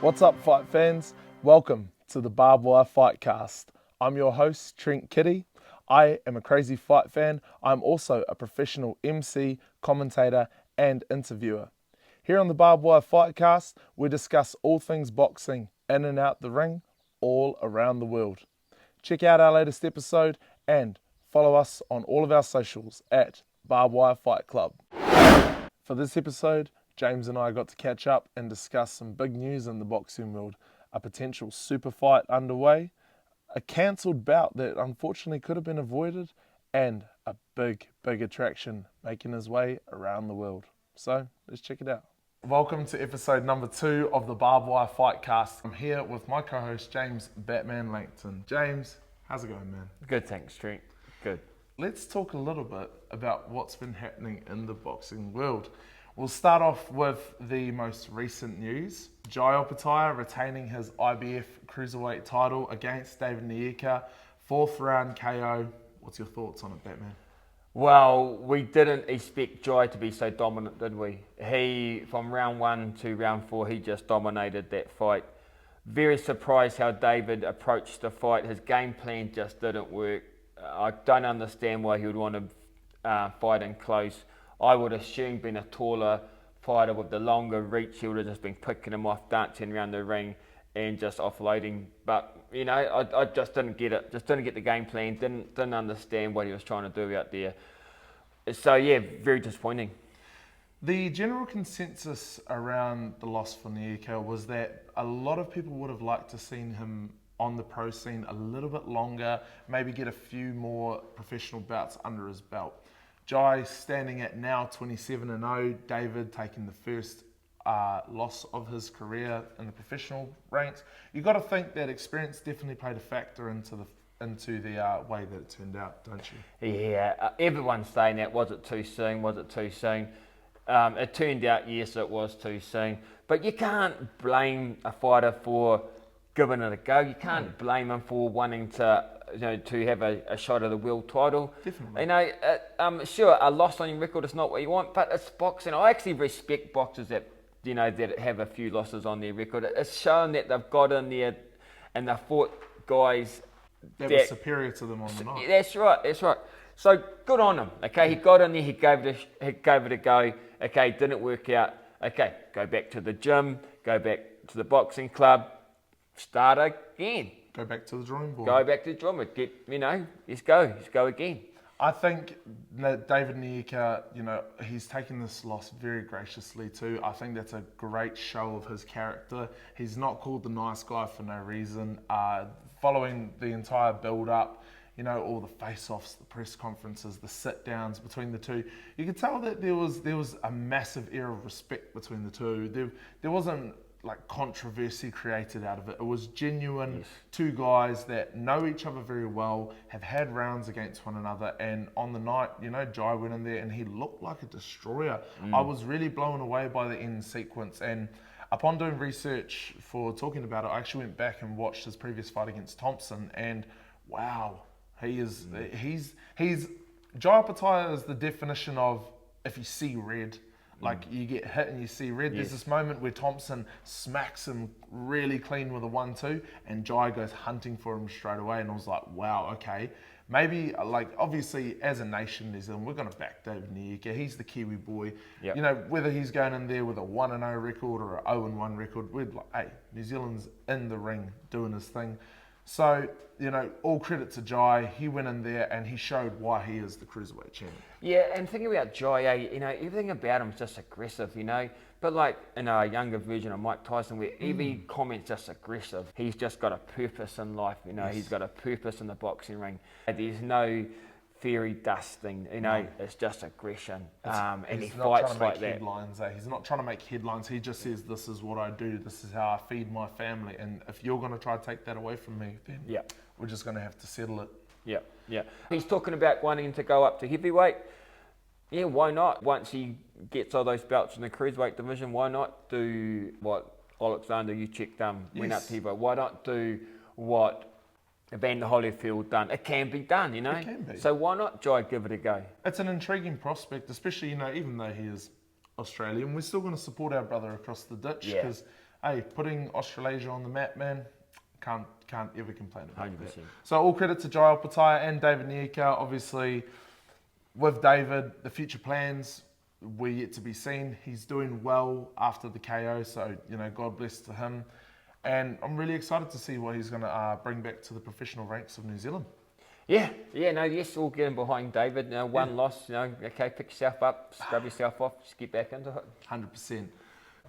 What's up, fight fans? Welcome to the Barbwire Fightcast. I'm your host, Trent Kiri. I am a crazy fight fan. I'm also a professional MC, commentator, and interviewer. Here on the Barbwire Fightcast, we discuss all things boxing, in and out the ring, all around the world. Check out our latest episode and follow us on all of our socials at Barbwire Fight Club. For this episode, James and I got to catch up and discuss some big news in the boxing world. A potential super fight underway, a cancelled bout that unfortunately could have been avoided, and a big attraction making his way around the world. So, let's check it out. Welcome to episode number 2 of the Barbwire Fightcast. I'm here with my co-host, James Batman Langton. James, how's it going, man? Good, thanks, Trent. Good. Let's talk a little bit about what's been happening in the boxing world. We'll start off with the most recent news. Jai Opetaia retaining his IBF Cruiserweight title against David Nyika. 4th round KO. What's your thoughts on it, Batman? Well, we didn't expect Jai to be so dominant, did we? He, from round 1 to round 4, he just dominated that fight. Very surprised how David approached the fight. His game plan just didn't work. I don't understand why he would want to fight in close. I would assume being a taller fighter with the longer reach, he would have just been picking him off, dancing around the ring and just offloading. But, you know, I just didn't get it. Just didn't get the game plan, didn't understand what he was trying to do out there. So, yeah, very disappointing. The general consensus around the loss for Nyika was that a lot of people would have liked to seen him on the pro scene a little bit longer, maybe get a few more professional bouts under his belt. Jai standing at now 27-0, David taking the first loss of his career in the professional ranks. You've got to think that experience definitely played a factor into the way that it turned out, don't you? Yeah, everyone's saying that. Was it too soon? Was it too soon? It turned out, yes, it was too soon. But you can't blame a fighter for giving it a go. You can't blame him for wanting to have a shot at the world title. Definitely. You know, sure, a loss on your record is not what you want, but it's boxing. I actually respect boxers that have a few losses on their record. It's shown that they've got in there and they've fought guys that were superior to them on the night. That's right. So good on him. Okay, he got in there, he gave it a go. Okay, didn't work out. Okay, go back to the gym, go back to the boxing club, start again. Go back to the drawing board. Go back to the drawing board. Let's go again. I think that David Nyika, he's taken this loss very graciously too. I think that's a great show of his character. He's not called the nice guy for no reason. Following the entire build-up, all the face-offs, the press conferences, the sit-downs between the two, you could tell that there was a massive air of respect between the two. There wasn't like controversy created out of it. It was genuine. Yes. Two guys that know each other very well, have had rounds against one another, and on the night, Jai went in there and he looked like a destroyer. I was really blown away by the end sequence, and upon doing research for talking about it, I actually went back and watched his previous fight against Thompson, and wow, he's Jai Opetaia is the definition of if you see red. Like, you get hit and you see red. Yes. There's this moment where Thompson smacks him really clean with a 1-2 and Jai goes hunting for him straight away, and I was like, wow, okay. Maybe, obviously, as a nation, New Zealand, we're going to back David Nyika. He's the Kiwi boy. Yep. Whether he's going in there with a 1-0 record or an 0-1 record, we're like, hey, New Zealand's in the ring doing his thing. So, all credit to Jai. He went in there and he showed why he is the Cruiserweight champion. Yeah, and thinking about Jai, everything about him is just aggressive, But like in a younger version of Mike Tyson, where every comment's just aggressive. He's just got a purpose in life, Yes. He's got a purpose in the boxing ring. There's no fairy dusting, it's just aggression. And he fights like that. He's not trying to make headlines. He just says, this is what I do. This is how I feed my family. And if you're going to try to take that away from me, then we're just going to have to settle it. Yeah. He's talking about wanting to go up to heavyweight. Yeah, why not? Once he gets all those belts in the Cruiserweight division, why not do what Alexander Usyk went up to heavyweight? Why not do what Van Holyfield done. It can be done, you know. It can be. So why not Jai give it a go? It's an intriguing prospect, especially, you know, even though he is Australian, we're still going to support our brother across the ditch because, hey, putting Australasia on the map, man, can't ever complain about 100%. that. So all credit to Jai Opetaia and David Nieka. Obviously, with David, the future plans were yet to be seen. He's doing well after the KO, so, you know, God bless to him. And I'm really excited to see what he's going to bring back to the professional ranks of New Zealand. Yes, all getting behind David. You know, one loss, you know, okay, pick yourself up, scrub yourself off, just get back into it. 100%.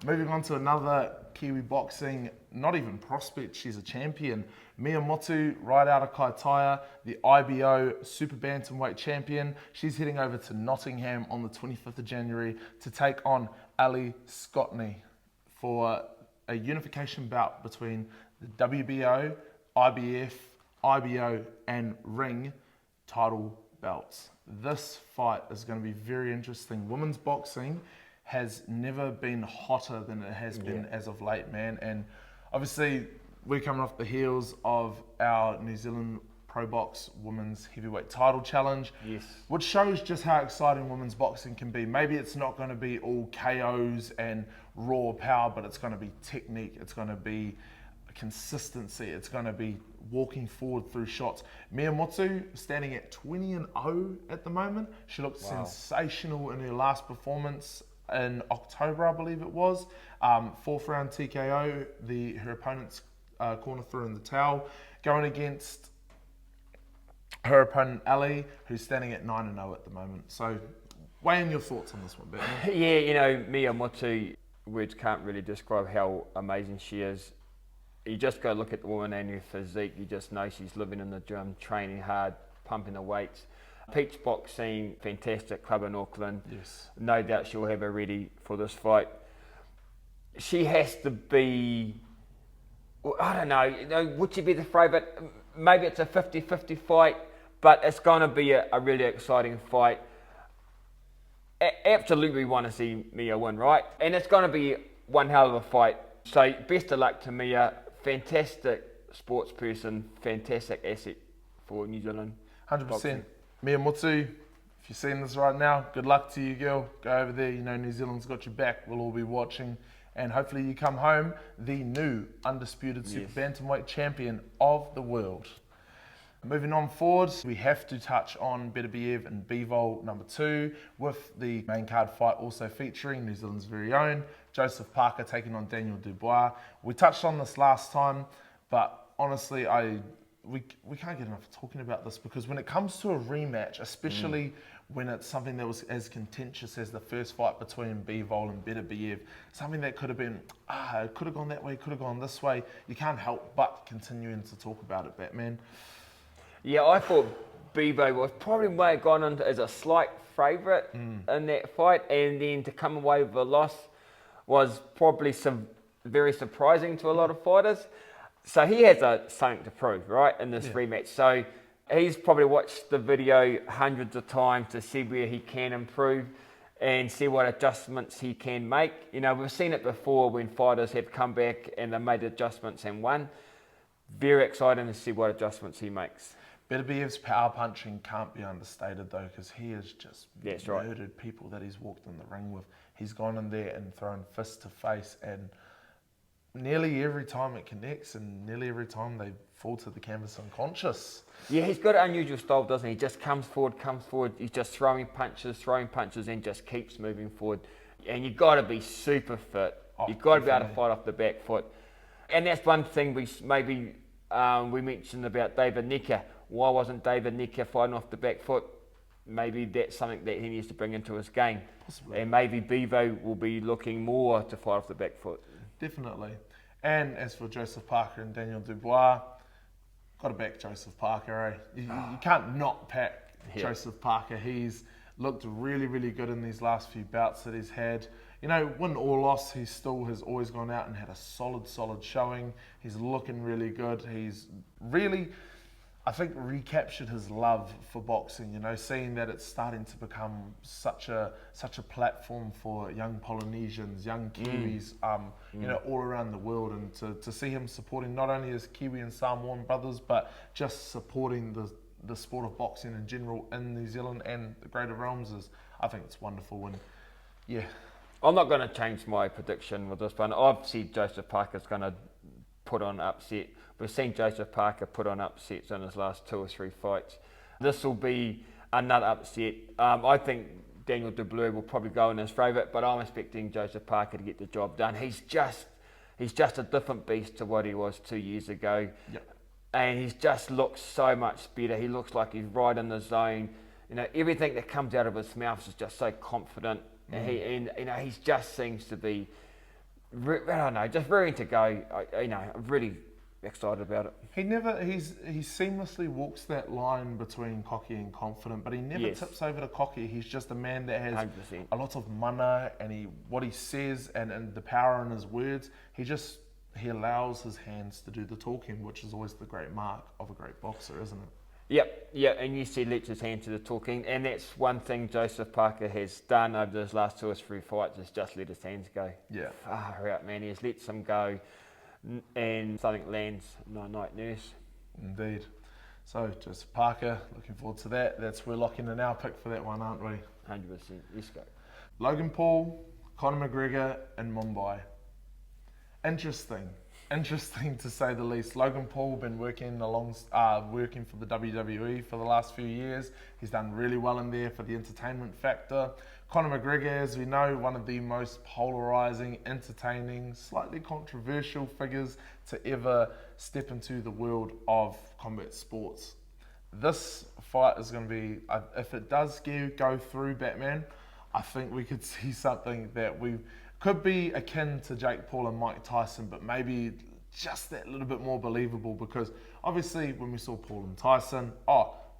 Moving on to another Kiwi boxing, not even prospect, she's a champion. Mea Motu, right out of Kaitaia, the IBO Super Bantamweight champion. She's heading over to Nottingham on the 25th of January to take on Ali Scottney for a unification bout between the WBO, IBF, IBO and Ring title belts. This fight is going to be very interesting. Women's boxing has never been hotter than it has been as of late, man. And obviously, we're coming off the heels of our New Zealand Pro Box Women's Heavyweight Title Challenge, which shows just how exciting women's boxing can be. Maybe it's not going to be all KOs and raw power, but it's going to be technique, it's going to be consistency, it's going to be walking forward through shots. Mea Motu standing at 20-0 at the moment. She looked sensational in her last performance in October, I believe it was. 4th round TKO, her opponent's corner threw in the towel, going against her opponent Ali, who's standing at 9-0 at the moment. So, weigh in your thoughts on this one, Ben. Yeah, you know, Mea Motu, words can't really describe how amazing she is. You just go look at the woman and her physique, you just know she's living in the gym, training hard, pumping the weights. Peach Boxing, fantastic club in Auckland. Yes. No doubt she'll have her ready for this fight. She has to be, I don't know, you know, would she be the favourite? Maybe it's a 50-50 fight, but it's going to be a really exciting fight. Absolutely want to see Mea win, right? And it's going to be one hell of a fight. So best of luck to Mea. Fantastic sports person, fantastic asset for New Zealand. 100%. Boxing. Mea Motu, if you're seeing this right now, good luck to you, girl. Go over there. You know, New Zealand's got your back. We'll all be watching. And hopefully you come home the new undisputed Super Bantamweight champion of the world. Moving on forward, we have to touch on Beterbiev and Bivol number 2 with the main card fight also featuring New Zealand's very own Joseph Parker taking on Daniel Dubois. We touched on this last time, but honestly, we can't get enough talking about this because when it comes to a rematch, especially when it's something that was as contentious as the first fight between Bivol and Beterbiev, something that could have been, it could have gone that way, could have gone this way, you can't help but continuing to talk about it, Batman. Yeah, I thought Bivol was probably may have gone on as a slight favourite in that fight, and then to come away with a loss was probably very surprising to a lot of fighters. So he has something to prove, right, in this rematch. So he's probably watched the video hundreds of times to see where he can improve and see what adjustments he can make. You know, we've seen it before when fighters have come back and they made adjustments and won. Very exciting to see what adjustments he makes. Beterbiev's power punching can't be understated though, because he has just murdered people that he's walked in the ring with. He's gone in there and thrown fist to face, and nearly every time it connects and nearly every time they fall to the canvas unconscious. Yeah, he's got an unusual style, doesn't he? He just comes forward, he's just throwing punches and just keeps moving forward. And you've got to be super fit. You've got to be able to fight off the back foot. And that's one thing we mentioned about David Nieka. Why wasn't David Nieka fighting off the back foot? Maybe that's something that he needs to bring into his game. Possibly. And maybe Bivol will be looking more to fight off the back foot. Definitely. And as for Joseph Parker and Daniel Dubois, got to back Joseph Parker, eh? You can't not back Joseph Parker. He's looked really, really good in these last few bouts that he's had. You know, win or loss, he still has always gone out and had a solid showing. He's looking really good. He's really, I think recaptured his love for boxing, seeing that it's starting to become such a platform for young Polynesians, young Kiwis, all around the world, and to see him supporting not only his Kiwi and Samoan brothers, but just supporting the sport of boxing in general in New Zealand and the greater realms I think it's wonderful. And yeah. I'm not going to change my prediction with this one. I've said Joseph Parker's going to put on upset. We've seen Joseph Parker put on upsets in his last 2 or 3 fights. This will be another upset. I think Daniel DeBlue will probably go in his favourite, but I'm expecting Joseph Parker to get the job done. He's just a different beast to what he was 2 years ago. Yep. And he's just looks so much better. He looks like he's right in the zone. Everything that comes out of his mouth is just so confident. And he just seems to be, just ready to go. I'm really excited about it. He seamlessly walks that line between cocky and confident, but he never tips over to cocky. He's just a man that has 100%. a lot of mana, and what he says and the power in his words, he allows his hands to do the talking, which is always the great mark of a great boxer, isn't it? Yep, and you see lets his hand to the talking, and that's one thing Joseph Parker has done over those last 2 or 3 fights, is just let his hands go. Yeah. Far out, man. He just lets them go, and something lands. Night nurse. Indeed. So, Joseph Parker, looking forward to that. We're locking in our pick for that one, aren't we? 100%. Let's go. Logan Paul, Conor McGregor, and Mumbai. Interesting to say the least. Logan Paul been working for the WWE for the last few years. He's done really well in there for the entertainment factor. Conor McGregor, as we know, one of the most polarizing, entertaining, slightly controversial figures to ever step into the world of combat sports. This fight is going to be, if it does go through Batman, I think we could see something that could be akin to Jake Paul and Mike Tyson, but maybe just that little bit more believable, because obviously when we saw Paul and Tyson,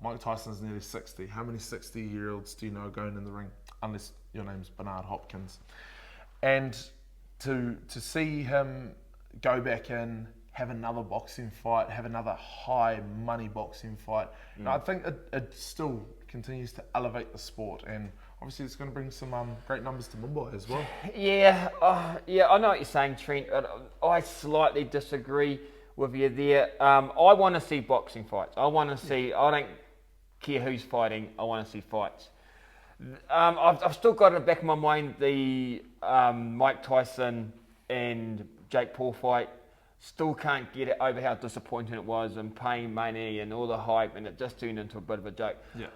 Mike Tyson's nearly 60. How many 60-year-olds do you know going in the ring? Unless your name's Bernard Hopkins. And to see him go back in, have another boxing fight, have another high money boxing fight, I think it still continues to elevate the sport, and obviously it's going to bring some great numbers to Mumbai as well. Yeah, I know what you're saying, Trent. I slightly disagree with you there. I want to see boxing fights. I don't care who's fighting, I want to see fights. I've still got in the back of my mind the Mike Tyson and Jake Paul fight. Still can't get it over how disappointing it was, and paying money and all the hype, and it just turned into a bit of a joke. Yeah.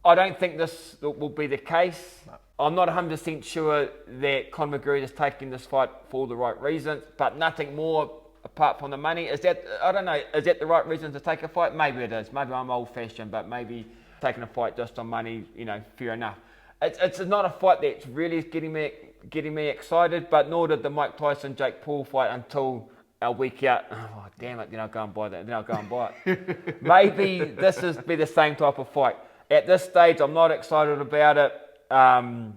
I don't think this will be the case. No. I'm not 100% sure that Conor McGregor is taking this fight for the right reasons, but nothing more apart from the money. Is that the right reason to take a fight? Maybe it is. Maybe I'm old-fashioned, but maybe taking a fight just on money, fair enough. It's not a fight that's really getting me excited, but nor did the Mike Tyson Jake Paul fight until a week out. Oh, damn it! Then I'll go and buy that. Then I'll go and buy it. Maybe this is be the same type of fight. At this stage, I'm not excited about it. I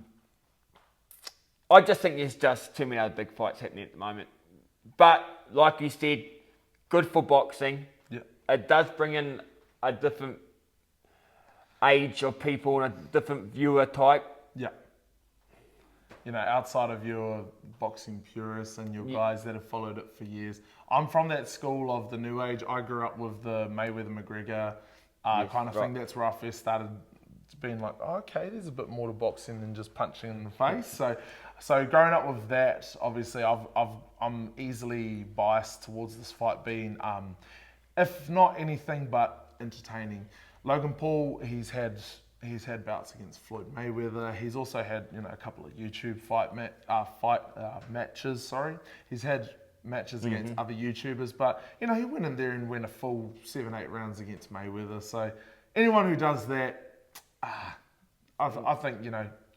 just think there's just too many other big fights happening at the moment. But like you said, good for boxing. Yeah. It does bring in a different age of people and a different viewer type. Yeah. Outside of your boxing purists and your guys that have followed it for years. I'm from that school of the new age. I grew up with the Mayweather-McGregor kind of thing. That's where I first started being like, okay, there's a bit more to boxing than just punching in the face. So growing up with that, obviously I'm easily biased towards this fight being, if not anything but entertaining. Logan Paul, he's had bouts against Floyd Mayweather. He's also had a couple of YouTube matches. Sorry, he's had matches against other YouTubers, but he went in there and went a full 7-8 rounds against Mayweather. So anyone who does that, I think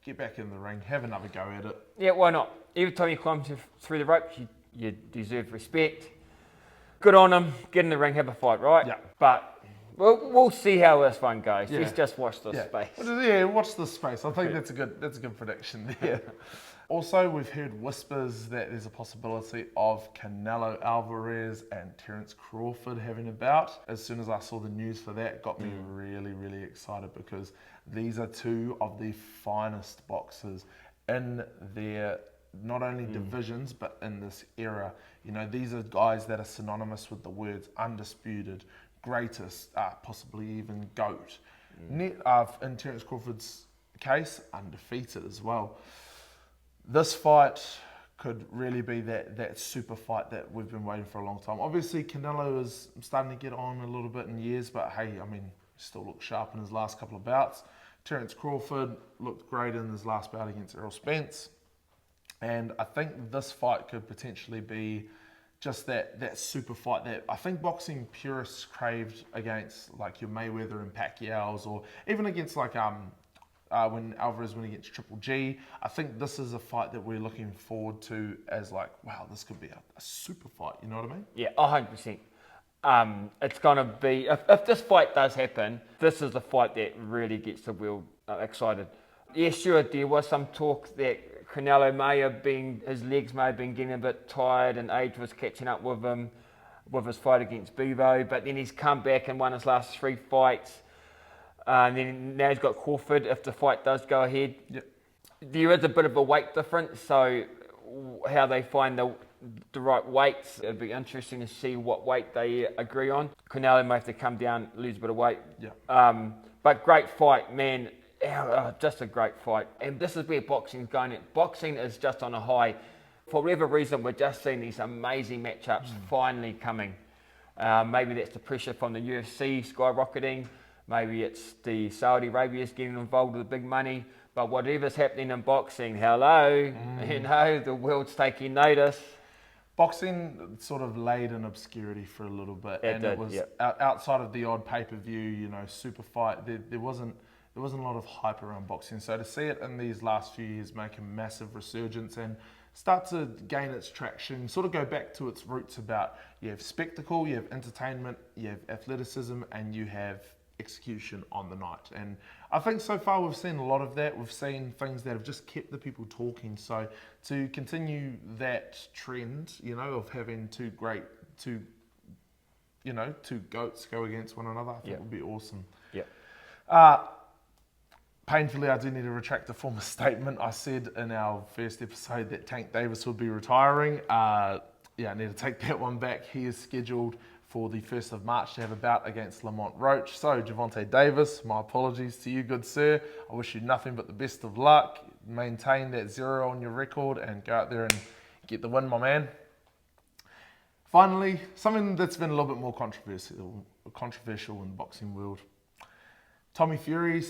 get back in the ring, have another go at it. Yeah, why not? Every time you climb through the ropes, you deserve respect. Good on him. Get in the ring, have a fight, right? Yeah. But we'll see how this one goes. Yeah. Let's just watch this space. Yeah, watch this space. I think that's a good prediction there. Also, we've heard whispers that there's a possibility of Canelo, Alvarez and Terence Crawford having a bout. As soon as I saw the news for that, it got me really, really excited because these are two of the finest boxers in their not only divisions but in this era. You know, these are guys that are synonymous with the words undisputed, greatest, possibly even GOAT. In Terence Crawford's case, undefeated as well. This fight could really be that super fight that we've been waiting for a long time. Obviously, Canelo is starting to get on a little bit in years, but hey, I mean, he still looks sharp in his last couple of bouts. Terence Crawford looked great in his last bout against Errol Spence. And I think this fight could potentially be just that super fight that I think boxing purists craved against, like your Mayweather and Pacquiao's, or even against like when Alvarez went against Triple G. I think this is a fight that we're looking forward to as like, wow, this could be a super fight. You know what I mean? Yeah, 100%. It's going to be, if this fight does happen, this is the fight that really gets the world excited. Yeah, sure, there was some talk that Canelo his legs may have been getting a bit tired and age was catching up with him with his fight against Bivol, but then he's come back and won his last 3 fights. And then now he's got Crawford if the fight does go ahead. Yep. There is a bit of a weight difference, so how they find the right weights, it'd be interesting to see what weight they agree on. Canelo may have to come down, lose a bit of weight. Yeah. But great fight, man. Just a great fight. And this is where boxing's going. Boxing is just on a high. For whatever reason, we're just seeing these amazing matchups finally coming. Maybe that's the pressure from the UFC skyrocketing. Maybe it's the Saudi Arabia's getting involved with the big money. But whatever's happening in boxing, you know, the world's taking notice. Boxing sort of laid in obscurity for a little bit, it was outside of the odd pay-per-view, you know, super fight. There wasn't a lot of hype around boxing. So to see it in these last few years make a massive resurgence and start to gain its traction, sort of go back to its roots about you have spectacle, you have entertainment, you have athleticism, and you have execution on the night. And I think so far we've seen a lot of that. We've seen things that have just kept the people talking. So to continue that trend, you know, of having two GOATs go against one another, I think would be awesome. Yeah. Painfully, I do need to retract a former statement I said in our first episode that Tank Davis would be retiring. I need to take that one back. He is scheduled for the 1st of March to have a bout against Lamont Roach. So, Gervonta Davis, my apologies to you, good sir. I wish you nothing but the best of luck. Maintain that 0 on your record and go out there and get the win, my man. Finally, something that's been a little bit more controversial in the boxing world. Tommy Fury,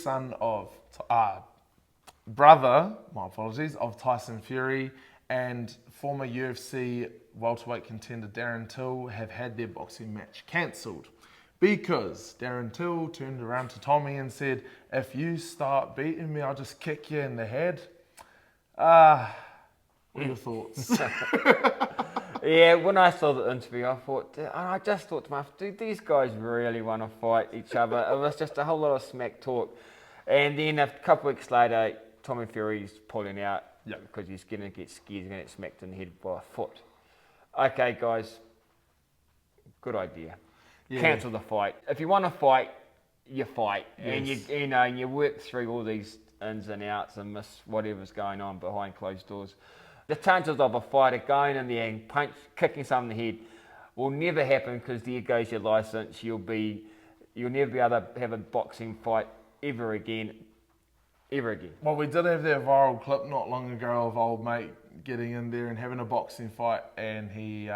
brother of Tyson Fury, and former UFC welterweight contender Darren Till have had their boxing match cancelled because Darren Till turned around to Tommy and said, if you start beating me, I'll just kick you in the head. What are your thoughts? Yeah, when I saw the interview, I just thought to myself, do these guys really want to fight each other? It was just a whole lot of smack talk. And then a couple of weeks later, Tommy Fury's pulling out because he's going to get scared, he's going to get smacked in the head by a foot. Okay, guys, good idea. Yeah. Cancel the fight. If you want to fight, you fight. Yes. And you work through all these ins and outs and miss whatever's going on behind closed doors. The chances of a fighter going in there and kicking someone in the head will never happen because there goes your license. You'll never be able to have a boxing fight ever again. Well, we did have that viral clip not long ago of old mate getting in there and having a boxing fight, and he,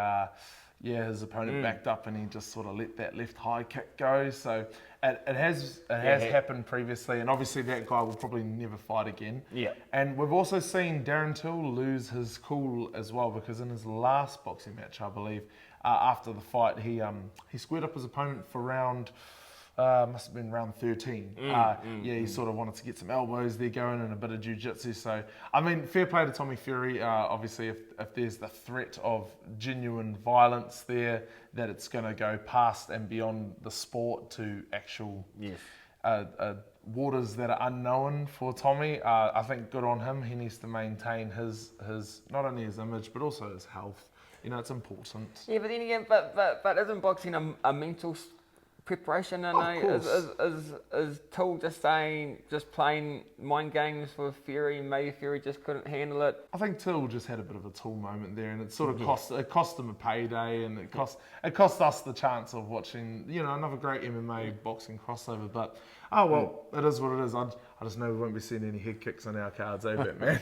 his opponent backed up and he just sort of let that left high kick go. So it has happened previously, and obviously that guy will probably never fight again. Yeah. And we've also seen Darren Till lose his cool as well, because in his last boxing match, I believe, after the fight, he squared up his opponent for must have been round 13. He sort of wanted to get some elbows there going and a bit of jiu-jitsu. So, I mean, fair play to Tommy Fury. Obviously, if there's the threat of genuine violence there, that it's going to go past and beyond the sport to actual a waters that are unknown for Tommy. I think good on him. He needs to maintain his not only his image but also his health. It's important. Yeah, but then again, but isn't boxing a mental preparation? And is Till just playing mind games with Fury, and maybe Fury just couldn't handle it? I think Till just had a bit of a Till moment there, and it sort of cost him a payday, and it cost us the chance of watching another great MMA boxing crossover. But it is what it is. I just know we won't be seeing any head kicks on our cards, Batman?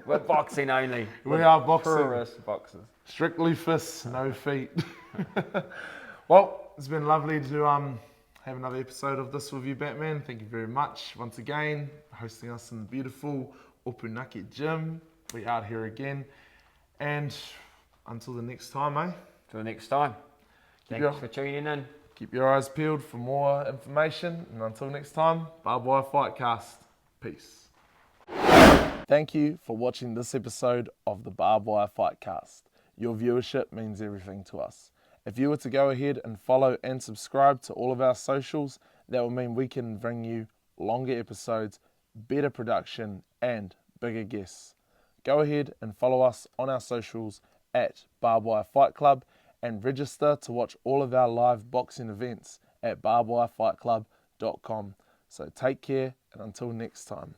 We're boxing only. We are boxing. Purist boxers. Strictly fists, no feet. Well, it's been lovely to have another episode of this with you, Batman. Thank you very much once again for hosting us in the beautiful Opunake Gym. We're out here again. And until the next time, Till the next time. Thanks for tuning in. Keep your eyes peeled for more information. And until next time, Barbwire Fightcast. Peace. Thank you for watching this episode of the Barbwire Fightcast. Your viewership means everything to us. If you were to go ahead and follow and subscribe to all of our socials, that will mean we can bring you longer episodes, better production, and bigger guests. Go ahead and follow us on our socials at Barbwire Fight Club and register to watch all of our live boxing events at barbwirefightclub.com. So take care, and until next time.